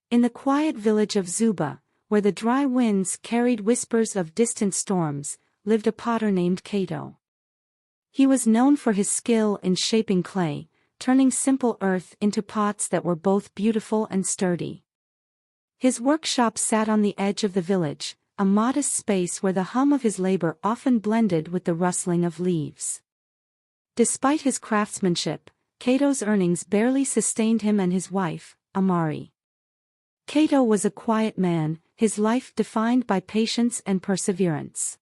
In the quiet village of Zuba, where the dry winds carried whispers of distant storms, lived a potter named Cato. He was known for his skill in shaping clay, turning simple earth into pots that were both beautiful and sturdy. His workshop sat on the edge of the village, a modest space where the hum of his labor often blended with the rustling of leaves. Despite his craftsmanship, Cato's earnings barely sustained him and his wife, Amari. Cato was a quiet man, his life defined by patience and perseverance.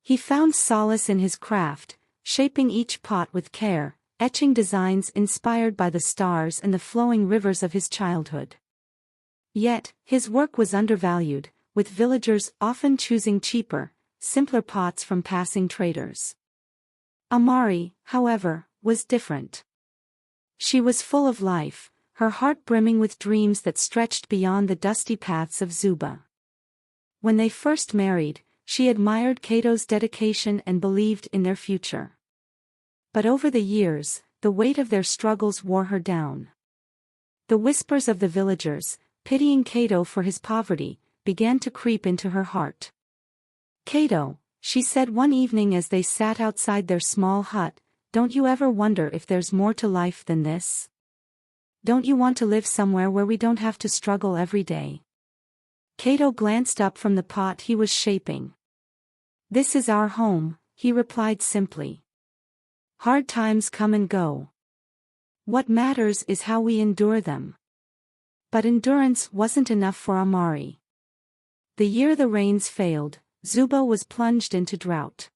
He found solace in his craft, shaping each pot with care, etching designs inspired by the stars and the flowing rivers of his childhood. Yet, his work was undervalued, with villagers often choosing cheaper, simpler pots from passing traders. Amari, however, was different. She was full of life, her heart brimming with dreams that stretched beyond the dusty paths of Zuba. When they first married, she admired Cato's dedication and believed in their future. But over the years, the weight of their struggles wore her down. The whispers of the villagers, pitying Cato for his poverty, began to creep into her heart. "Cato," she said one evening as they sat outside their small hut, "don't you ever wonder if there's more to life than this? Don't you want to live somewhere where we don't have to struggle every day?" Cato glanced up from the pot he was shaping. "This is our home," he replied simply. "Hard times come and go. What matters is how we endure them." But endurance wasn't enough for Amari. The year the rains failed, Zuba was plunged into drought.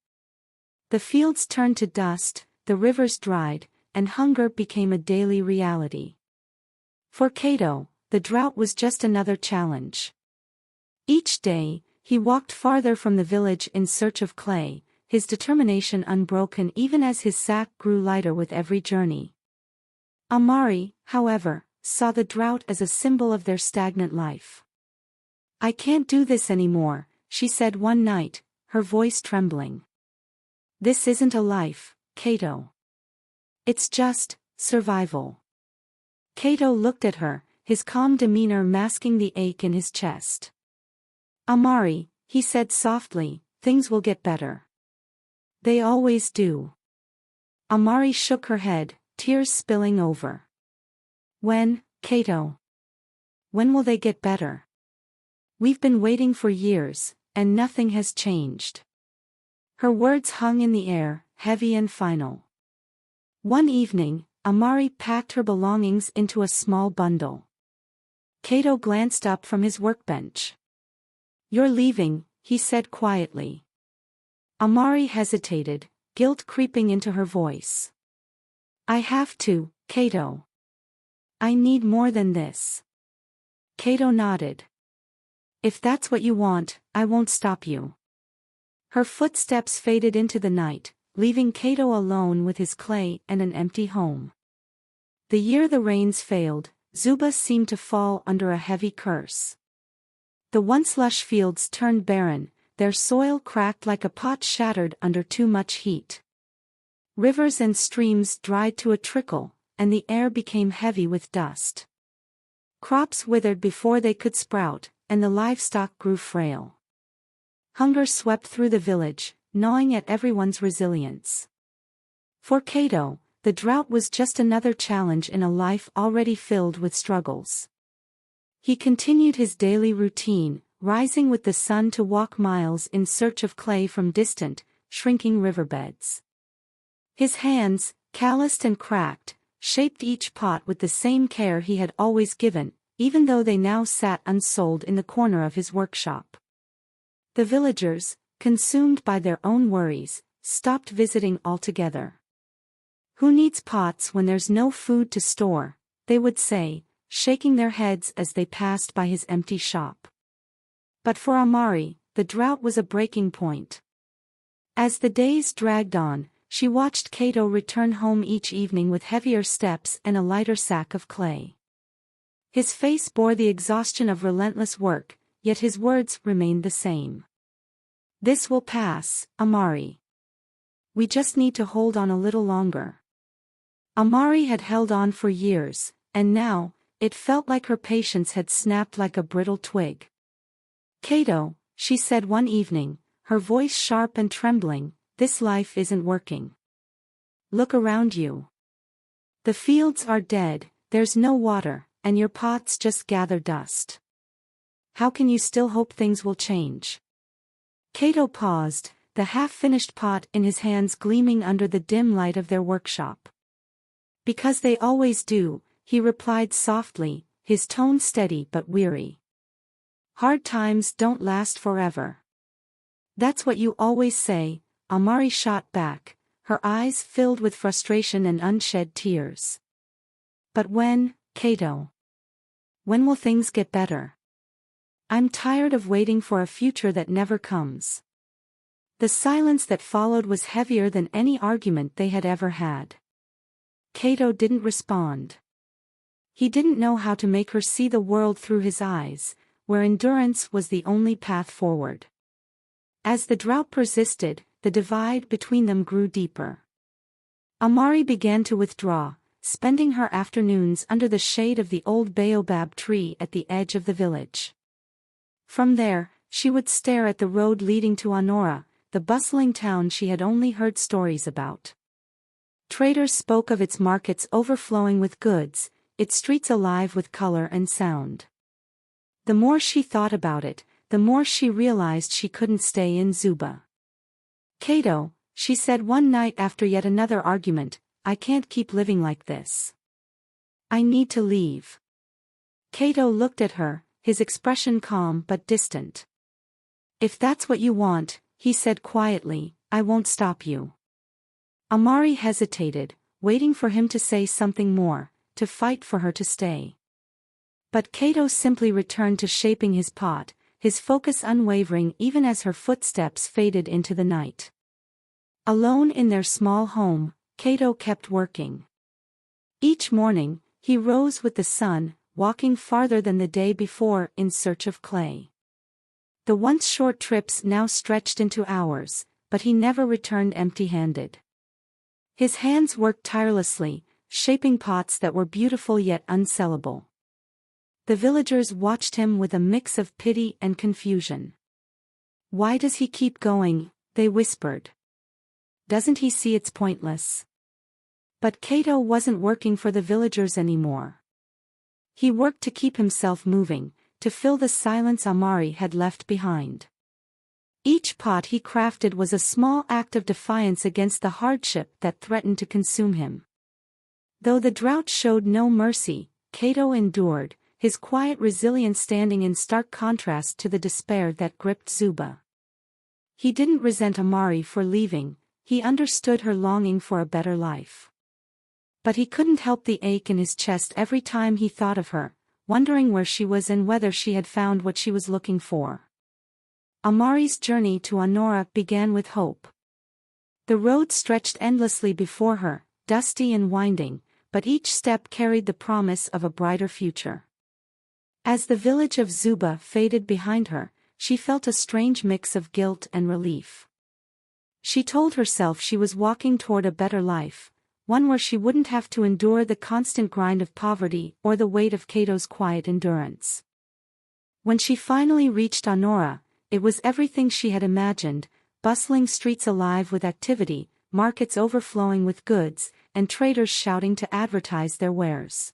The fields turned to dust, the rivers dried, and hunger became a daily reality. For Cato, the drought was just another challenge. Each day, he walked farther from the village in search of clay, his determination unbroken even as his sack grew lighter with every journey. Amari, however, saw the drought as a symbol of their stagnant life. "I can't do this anymore," she said one night, her voice trembling. "This isn't a life, Cato. It's just survival." Cato looked at her, his calm demeanor masking the ache in his chest. "Amari," he said softly, "things will get better. They always do." Amari shook her head, tears spilling over. "When, Cato? When will they get better? We've been waiting for years, and nothing has changed." Her words hung in the air, heavy and final. One evening, Amari packed her belongings into a small bundle. Cato glanced up from his workbench. "You're leaving," he said quietly. Amari hesitated, guilt creeping into her voice. "I have to, Cato. I need more than this." Cato nodded. "If that's what you want, I won't stop you." Her footsteps faded into the night, leaving Cato alone with his clay and an empty home. The year the rains failed, Zuba seemed to fall under a heavy curse. The once lush fields turned barren, their soil cracked like a pot shattered under too much heat. Rivers and streams dried to a trickle, and the air became heavy with dust. Crops withered before they could sprout, and the livestock grew frail. Hunger swept through the village, gnawing at everyone's resilience. For Cato, the drought was just another challenge in a life already filled with struggles. He continued his daily routine, rising with the sun to walk miles in search of clay from distant, shrinking riverbeds. His hands, calloused and cracked, shaped each pot with the same care he had always given, even though they now sat unsold in the corner of his workshop. The villagers, consumed by their own worries, stopped visiting altogether. "Who needs pots when there's no food to store?" they would say, shaking their heads as they passed by his empty shop. But for Amari, the drought was a breaking point. As the days dragged on, she watched Cato return home each evening with heavier steps and a lighter sack of clay. His face bore the exhaustion of relentless work, yet his words remained the same. "This will pass, Amari. We just need to hold on a little longer." Amari had held on for years, and now, It felt like her patience had snapped like a brittle twig. "Cato," she said one evening, her voice sharp and trembling, "this life isn't working. Look around you. The fields are dead, there's no water, and your pots just gather dust. How can you still hope things will change?" Cato paused, the half-finished pot in his hands gleaming under the dim light of their workshop. "Because they always do," he replied softly, his tone steady but weary. "Hard times don't last forever." "That's what you always say," Amari shot back, her eyes filled with frustration and unshed tears. "But when, Cato? When will things get better? I'm tired of waiting for a future that never comes." The silence that followed was heavier than any argument they had ever had. Cato didn't respond. He didn't know how to make her see the world through his eyes, where endurance was the only path forward. As the drought persisted, the divide between them grew deeper. Amari began to withdraw, spending her afternoons under the shade of the old baobab tree at the edge of the village. From there, she would stare at the road leading to Honora, the bustling town she had only heard stories about. Traders spoke of its markets overflowing with goods, its streets alive with color and sound. The more she thought about it, the more she realized she couldn't stay in Zuba. "Cato," she said one night after yet another argument, "I can't keep living like this. I need to leave." Cato looked at her, his expression calm but distant. "If that's what you want," he said quietly, "I won't stop you." Amari hesitated, waiting for him to say something more, to fight for her to stay. But Cato simply returned to shaping his pot, his focus unwavering even as her footsteps faded into the night. Alone in their small home, Cato kept working. Each morning, he rose with the sun, walking farther than the day before in search of clay. The once short trips now stretched into hours, but he never returned empty-handed. His hands worked tirelessly, shaping pots that were beautiful yet unsellable. The villagers watched him with a mix of pity and confusion. "Why does he keep going?" they whispered. "Doesn't he see it's pointless?" But Cato wasn't working for the villagers anymore. He worked to keep himself moving, to fill the silence Amari had left behind. Each pot he crafted was a small act of defiance against the hardship that threatened to consume him. Though the drought showed no mercy, Cato endured, his quiet resilience standing in stark contrast to the despair that gripped Zuba. He didn't resent Amari for leaving, he understood her longing for a better life. But he couldn't help the ache in his chest every time he thought of her, wondering where she was and whether she had found what she was looking for. Amari's journey to Honora began with hope. The road stretched endlessly before her, dusty and winding, but each step carried the promise of a brighter future. As the village of Zuba faded behind her, she felt a strange mix of guilt and relief. She told herself she was walking toward a better life, one where she wouldn't have to endure the constant grind of poverty or the weight of Cato's quiet endurance. When she finally reached Honora, it was everything she had imagined: bustling streets alive with activity, markets overflowing with goods, and traders shouting to advertise their wares.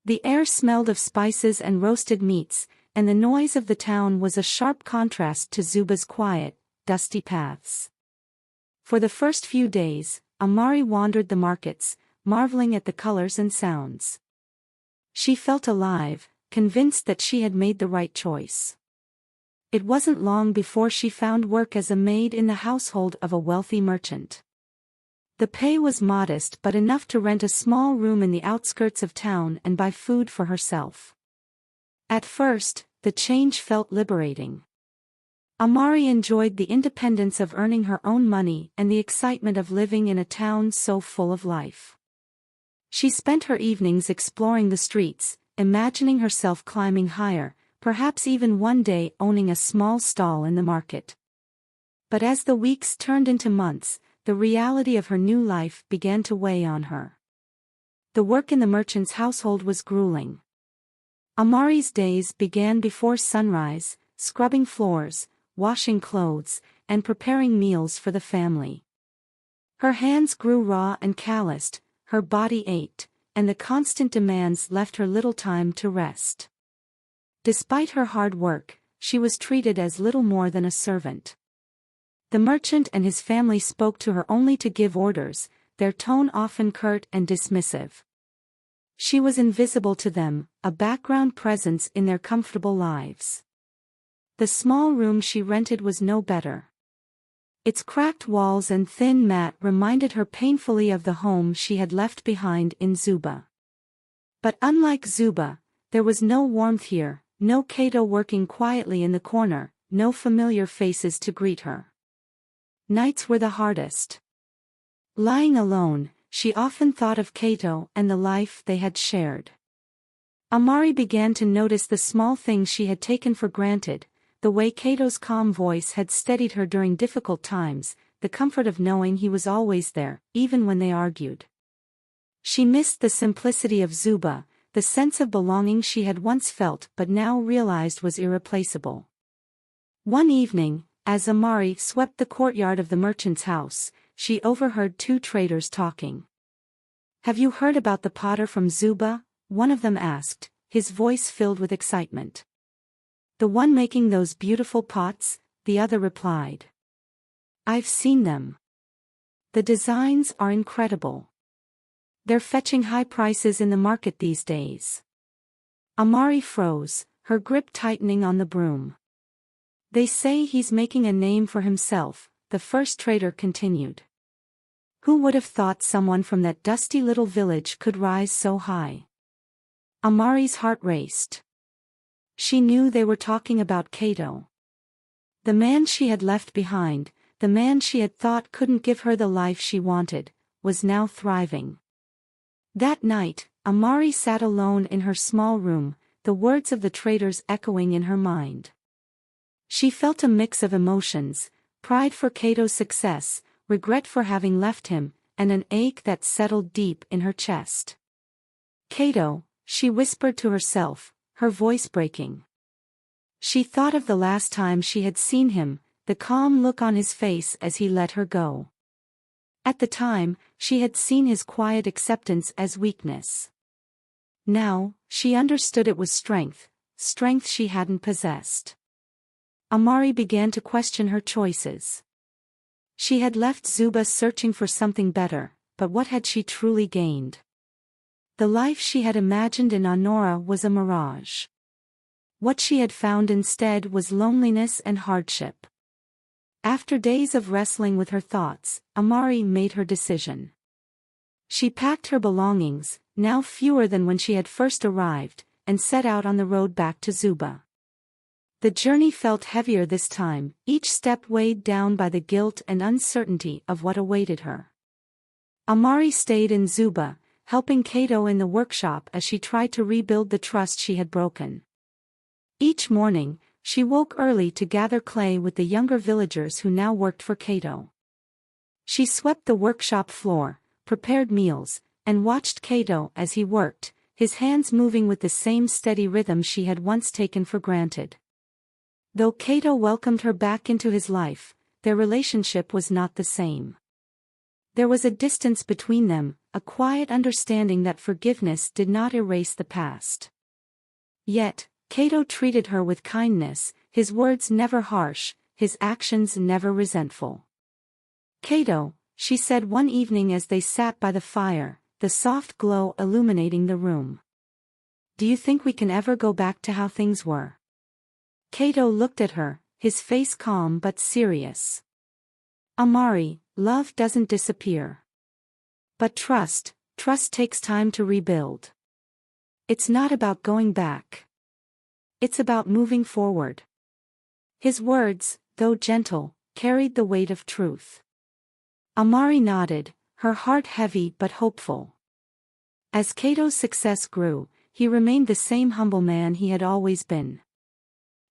The air smelled of spices and roasted meats, and the noise of the town was a sharp contrast to Zuba's quiet, dusty paths. For the first few days, Amari wandered the markets, marveling at the colors and sounds. She felt alive, convinced that she had made the right choice. It wasn't long before she found work as a maid in the household of a wealthy merchant. The pay was modest but enough to rent a small room in the outskirts of town and buy food for herself. At first, the change felt liberating. Amari enjoyed the independence of earning her own money and the excitement of living in a town so full of life. She spent her evenings exploring the streets, imagining herself climbing higher, perhaps even one day owning a small stall in the market. But as the weeks turned into months, the reality of her new life began to weigh on her. The work in the merchant's household was grueling. Amari's days began before sunrise, scrubbing floors, washing clothes, and preparing meals for the family. Her hands grew raw and calloused, her body ached, and the constant demands left her little time to rest. Despite her hard work, she was treated as little more than a servant. The merchant and his family spoke to her only to give orders, their tone often curt and dismissive. She was invisible to them, a background presence in their comfortable lives. The small room she rented was no better. Its cracked walls and thin mat reminded her painfully of the home she had left behind in Zuba. But unlike Zuba, there was no warmth here, no Cato working quietly in the corner, no familiar faces to greet her. Nights were the hardest. Lying alone, she often thought of Cato and the life they had shared. Amari began to notice the small things she had taken for granted, the way Cato's calm voice had steadied her during difficult times, the comfort of knowing he was always there, even when they argued. She missed the simplicity of Zuba, the sense of belonging she had once felt but now realized was irreplaceable. One evening, as Amari swept the courtyard of the merchant's house, she overheard two traders talking. "Have you heard about the potter from Zuba?" one of them asked, his voice filled with excitement. "The one making those beautiful pots," the other replied. "I've seen them. The designs are incredible. They're fetching high prices in the market these days." Amari froze, her grip tightening on the broom. "They say he's making a name for himself," the first trader continued. "Who would have thought someone from that dusty little village could rise so high?" Amari's heart raced. She knew they were talking about Cato. The man she had left behind, the man she had thought couldn't give her the life she wanted, was now thriving. That night, Amari sat alone in her small room, the words of the traders echoing in her mind. She felt a mix of emotions, pride for Cato's success, regret for having left him, and an ache that settled deep in her chest. "Cato," she whispered to herself, her voice breaking. She thought of the last time she had seen him, the calm look on his face as he let her go. At the time, she had seen his quiet acceptance as weakness. Now, she understood it was strength, strength she hadn't possessed. Amari began to question her choices. She had left Zuba searching for something better, but what had she truly gained? The life she had imagined in Honora was a mirage. What she had found instead was loneliness and hardship. After days of wrestling with her thoughts, Amari made her decision. She packed her belongings, now fewer than when she had first arrived, and set out on the road back to Zuba. The journey felt heavier this time, each step weighed down by the guilt and uncertainty of what awaited her. Amari stayed in Zuba, helping Cato in the workshop as she tried to rebuild the trust she had broken. Each morning, she woke early to gather clay with the younger villagers who now worked for Cato. She swept the workshop floor, prepared meals, and watched Cato as he worked, his hands moving with the same steady rhythm she had once taken for granted. Though Cato welcomed her back into his life, their relationship was not the same. There was a distance between them, a quiet understanding that forgiveness did not erase the past. Yet, Cato treated her with kindness, his words never harsh, his actions never resentful. "Cato," she said one evening as they sat by the fire, the soft glow illuminating the room. "Do you think we can ever go back to how things were?" Cato looked at her, his face calm but serious. "Amari, love doesn't disappear. But trust takes time to rebuild. It's not about going back. It's about moving forward." His words, though gentle, carried the weight of truth. Amari nodded, her heart heavy but hopeful. As Cato's success grew, he remained the same humble man he had always been.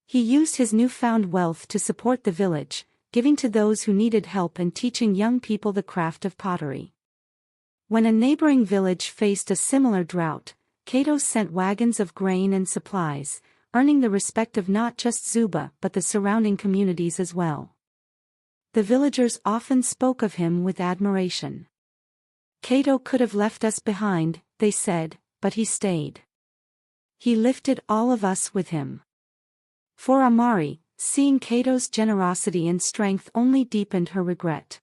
He used his newfound wealth to support the village, giving to those who needed help and teaching young people the craft of pottery. When a neighboring village faced a similar drought, Cato sent wagons of grain and supplies, earning the respect of not just Zuba but the surrounding communities as well. The villagers often spoke of him with admiration. Cato could have left us behind, they said, but he stayed. He lifted all of us with him. For Amari, seeing Cato's generosity and strength only deepened her regret.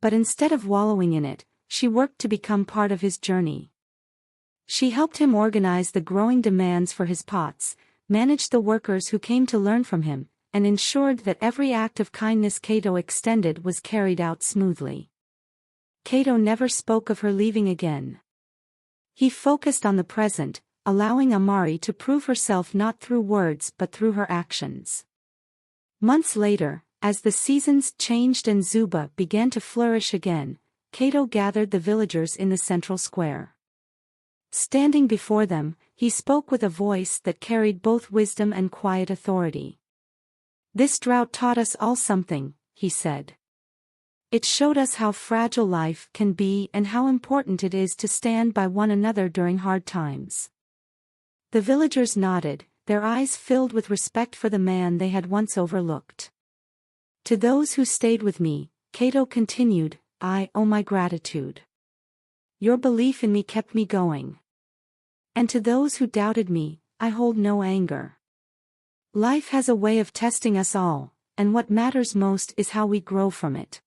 But instead of wallowing in it, she worked to become part of his journey. She helped him organize the growing demands for his pots, managed the workers who came to learn from him, and ensured that every act of kindness Cato extended was carried out smoothly. Cato never spoke of her leaving again. He focused on the present, allowing Amari to prove herself not through words but through her actions. Months later, as the seasons changed and Zuba began to flourish again, Cato gathered the villagers in the central square. Standing before them, he spoke with a voice that carried both wisdom and quiet authority. "This drought taught us all something," he said. "It showed us how fragile life can be and how important it is to stand by one another during hard times." The villagers nodded, their eyes filled with respect for the man they had once overlooked. "To those who stayed with me," Cato continued, "I owe my gratitude. Your belief in me kept me going. And to those who doubted me, I hold no anger. Life has a way of testing us all, and what matters most is how we grow from it."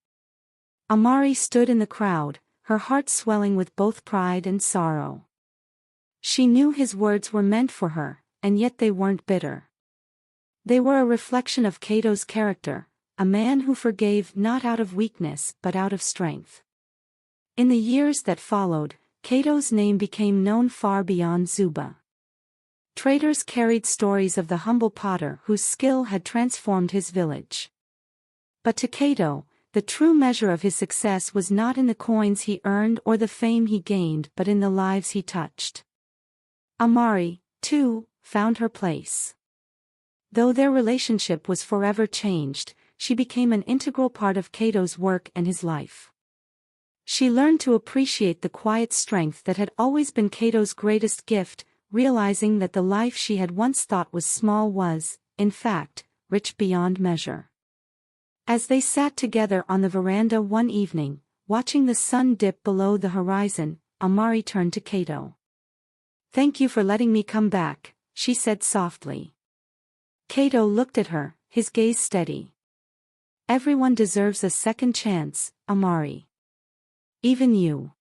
Amari stood in the crowd, her heart swelling with both pride and sorrow. She knew his words were meant for her, and yet they weren't bitter. They were a reflection of Cato's character, a man who forgave not out of weakness but out of strength. In the years that followed, Cato's name became known far beyond Zuba. Traders carried stories of the humble potter whose skill had transformed his village. But to Cato, the true measure of his success was not in the coins he earned or the fame he gained but in the lives he touched. Amari, too, found her place. Though their relationship was forever changed, she became an integral part of Cato's work and his life. She learned to appreciate the quiet strength that had always been Cato's greatest gift, realizing that the life she had once thought was small was, in fact, rich beyond measure. As they sat together on the veranda one evening, watching the sun dip below the horizon, Amari turned to Cato. "Thank you for letting me come back," she said softly. Cato looked at her, his gaze steady. "Everyone deserves a second chance, Amari. Even you."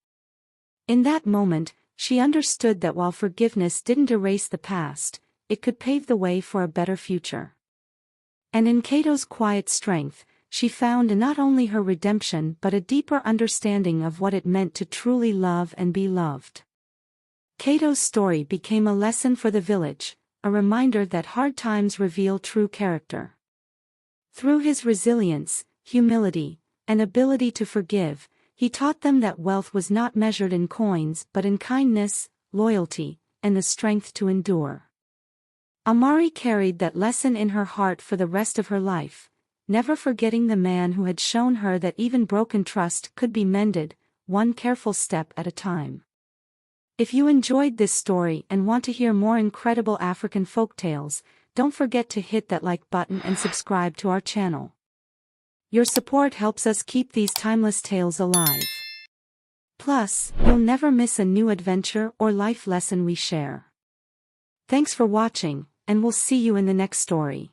In that moment, she understood that while forgiveness didn't erase the past, it could pave the way for a better future. And in Cato's quiet strength, she found not only her redemption but a deeper understanding of what it meant to truly love and be loved. Cato's story became a lesson for the village, a reminder that hard times reveal true character. Through his resilience, humility, and ability to forgive, he taught them that wealth was not measured in coins but in kindness, loyalty, and the strength to endure. Amari carried that lesson in her heart for the rest of her life, never forgetting the man who had shown her that even broken trust could be mended, one careful step at a time. If you enjoyed this story and want to hear more incredible African folktales, don't forget to hit that like button and subscribe to our channel. Your support helps us keep these timeless tales alive. Plus, you'll never miss a new adventure or life lesson we share. Thanks for watching, and we'll see you in the next story.